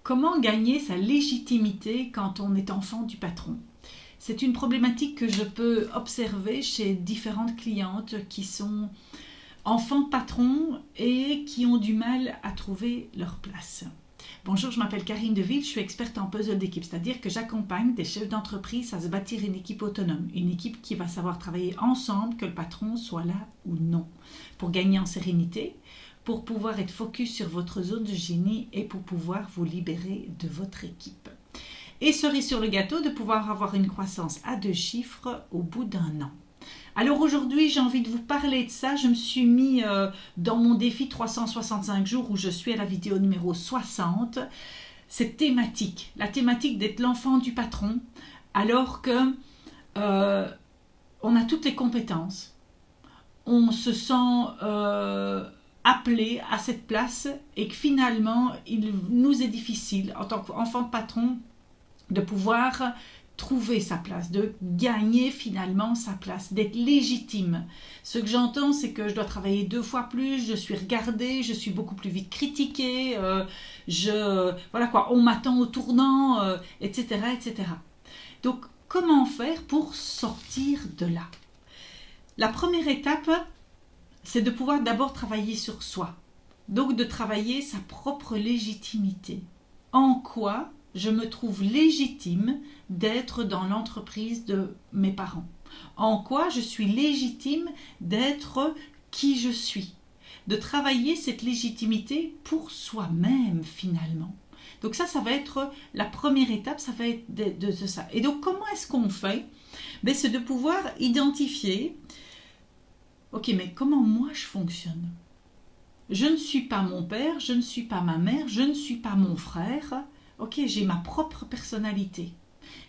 Comment gagner sa légitimité quand on est enfant du patron? C'est une problématique que je peux observer chez différentes clientes qui sont enfants de patron et qui ont du mal à trouver leur place. Bonjour, je m'appelle Karine Deville, je suis experte en puzzle d'équipe, c'est-à-dire que j'accompagne des chefs d'entreprise à se bâtir une équipe autonome, une équipe qui va savoir travailler ensemble, que le patron soit là ou non, pour gagner en sérénité, pour pouvoir être focus sur votre zone de génie et pour pouvoir vous libérer de votre équipe. Et cerise sur le gâteau, de pouvoir avoir une croissance à 2 chiffres au bout d'1 an. Alors aujourd'hui, j'ai envie de vous parler de ça. Je me suis mis dans mon défi 365 jours où je suis à la vidéo numéro 60. Cette thématique, la thématique d'être l'enfant du patron, alors que on a toutes les compétences. On se sent appelé à cette place et que finalement, il nous est difficile en tant qu'enfant de patron de pouvoir trouver sa place, de gagner finalement sa place, d'être légitime. Ce que j'entends, c'est que je dois travailler 2 fois plus, je suis regardée, je suis beaucoup plus vite critiquée, voilà quoi, on m'attend au tournant, etc., etc. Donc, comment faire pour sortir de là? La première étape, c'est de pouvoir d'abord travailler sur soi. Donc, de travailler sa propre légitimité. En quoi je me trouve légitime d'être dans l'entreprise de mes parents? En quoi je suis légitime d'être qui je suis? De travailler cette légitimité pour soi-même finalement. Donc ça va être la première étape, ça va être de ça. Et donc comment est-ce qu'on fait? C'est de pouvoir identifier, ok, mais comment moi je fonctionne? Je ne suis pas mon père, je ne suis pas ma mère, je ne suis pas mon frère. Ok, j'ai ma propre personnalité.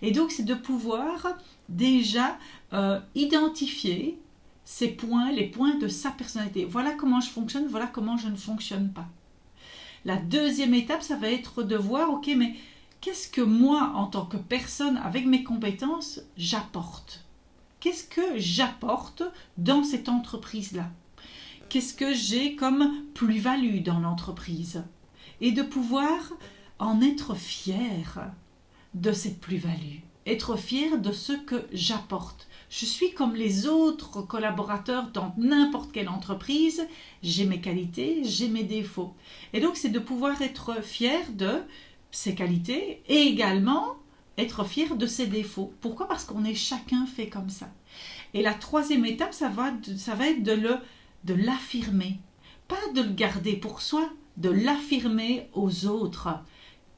Et donc, c'est de pouvoir déjà identifier ces points, les points de sa personnalité. Voilà comment je fonctionne, voilà comment je ne fonctionne pas. La deuxième étape, ça va être de voir, ok, mais qu'est-ce que moi, en tant que personne, avec mes compétences, j'apporte? Qu'est-ce que j'apporte dans cette entreprise-là? Qu'est-ce que j'ai comme plus-value dans l'entreprise? Et de pouvoir en être fier de cette plus-value, être fier de ce que j'apporte. Je suis comme les autres collaborateurs dans n'importe quelle entreprise, j'ai mes qualités, j'ai mes défauts. Et donc c'est de pouvoir être fier de ses qualités et également être fier de ses défauts. Pourquoi? Parce qu'on est chacun fait comme ça. Et la troisième étape, ça va être de l'affirmer. Pas de le garder pour soi, de l'affirmer aux autres.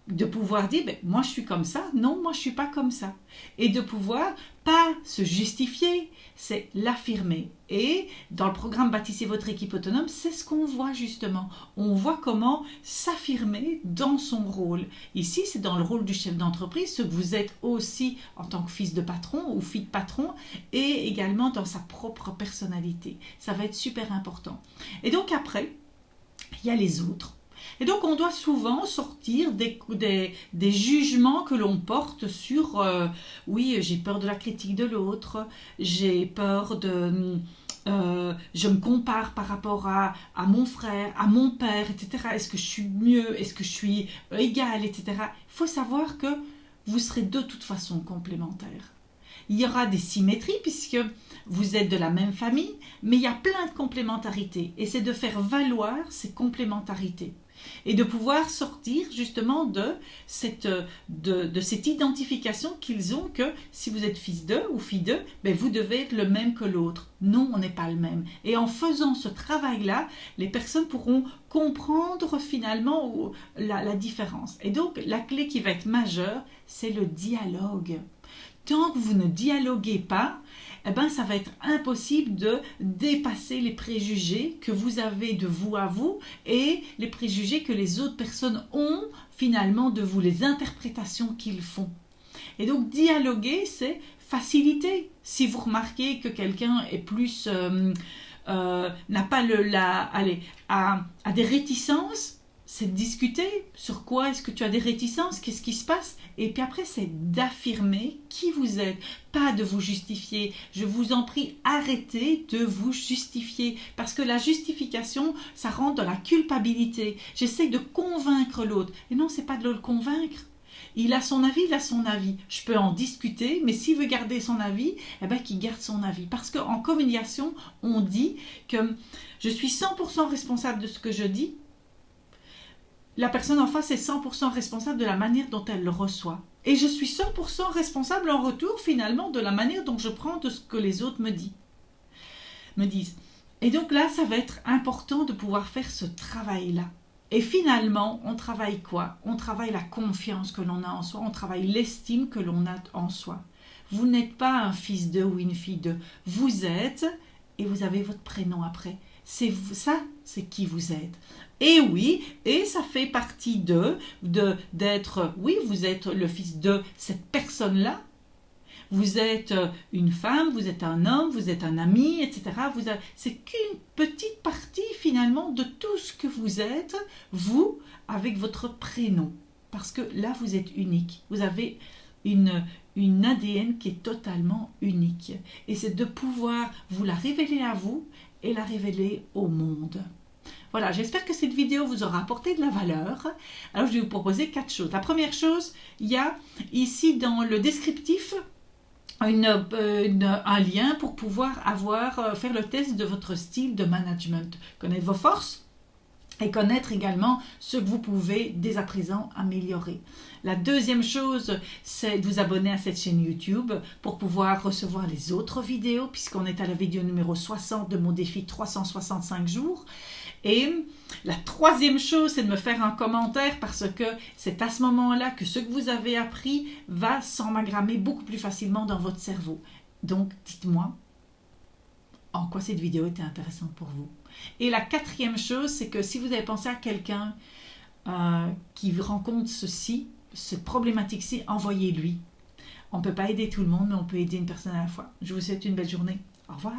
De pouvoir dire, moi je suis comme ça, non, moi je suis pas comme ça. Et de pouvoir pas se justifier, c'est l'affirmer. Et dans le programme Bâtissez votre équipe autonome, c'est ce qu'on voit justement. On voit comment s'affirmer dans son rôle. Ici, c'est dans le rôle du chef d'entreprise, ce que vous êtes aussi en tant que fils de patron ou fille de patron, et également dans sa propre personnalité. Ça va être super important. Et donc après, il y a les autres. Et donc on doit souvent sortir des jugements que l'on porte sur oui, j'ai peur de la critique de l'autre, j'ai peur de je me compare par rapport à mon frère, à mon père, etc. Est-ce que je suis mieux? Est-ce que je suis égale, etc. Il faut savoir que vous serez de toute façon complémentaires. Il y aura des symétries puisque vous êtes de la même famille, mais il y a plein de complémentarités. Et c'est de faire valoir ces complémentarités. Et de pouvoir sortir justement de cette identification qu'ils ont que si vous êtes fils d'eux ou fille d'eux, vous devez être le même que l'autre. Non, on n'est pas le même. Et en faisant ce travail-là, les personnes pourront comprendre finalement la différence. Et donc, la clé qui va être majeure, c'est le dialogue. Tant que vous ne dialoguez pas, ça va être impossible de dépasser les préjugés que vous avez de vous à vous et les préjugés que les autres personnes ont finalement de vous, les interprétations qu'ils font. Et donc dialoguer, c'est faciliter. Si vous remarquez que quelqu'un est plus n'a pas a des réticences, c'est de discuter sur quoi est-ce que tu as des réticences, qu'est-ce qui se passe, et puis après c'est d'affirmer qui vous êtes, pas de vous justifier. Je vous en prie, arrêtez de vous justifier, parce que la justification, ça rentre dans la culpabilité. J'essaie de convaincre l'autre, et non, c'est pas de le convaincre. Il a son avis, il a son avis. Je peux en discuter, mais s'il veut garder son avis, eh ben qu'il garde son avis. Parce qu'en communication, on dit que je suis 100% responsable de ce que je dis. La personne en face est 100% responsable de la manière dont elle le reçoit. Et je suis 100% responsable en retour, finalement, de la manière dont je prends de ce que les autres me disent. Et donc là, ça va être important de pouvoir faire ce travail-là. Et finalement, on travaille quoi? On travaille la confiance que l'on a en soi, on travaille l'estime que l'on a en soi. Vous n'êtes pas un fils de ou une fille de. Vous êtes, et vous avez votre prénom après. C'est ça, c'est qui vous êtes. Et oui, et ça fait partie d'être, oui, vous êtes le fils de cette personne-là. Vous êtes une femme, vous êtes un homme, vous êtes un ami, etc. C'est qu'une petite partie finalement de tout ce que vous êtes, vous, avec votre prénom. Parce que là, vous êtes unique. Vous avez une ADN qui est totalement unique. Et c'est de pouvoir vous la révéler à vous et la révéler au monde. Voilà, j'espère que cette vidéo vous aura apporté de la valeur. Alors, je vais vous proposer 4 choses. La première chose, il y a ici dans le descriptif un lien pour pouvoir faire le test de votre style de management. Connaître vos forces et connaître également ce que vous pouvez dès à présent améliorer. La deuxième chose, c'est de vous abonner à cette chaîne YouTube pour pouvoir recevoir les autres vidéos, puisqu'on est à la vidéo numéro 60 de mon défi 365 jours. Et la troisième chose, c'est de me faire un commentaire, parce que c'est à ce moment-là que ce que vous avez appris va s'emmagrammer beaucoup plus facilement dans votre cerveau. Donc, dites-moi en quoi cette vidéo était intéressante pour vous. Et la quatrième chose, c'est que si vous avez pensé à quelqu'un qui rencontre cette problématique-ci, envoyez-lui. On ne peut pas aider tout le monde, mais on peut aider une personne à la fois. Je vous souhaite une belle journée. Au revoir.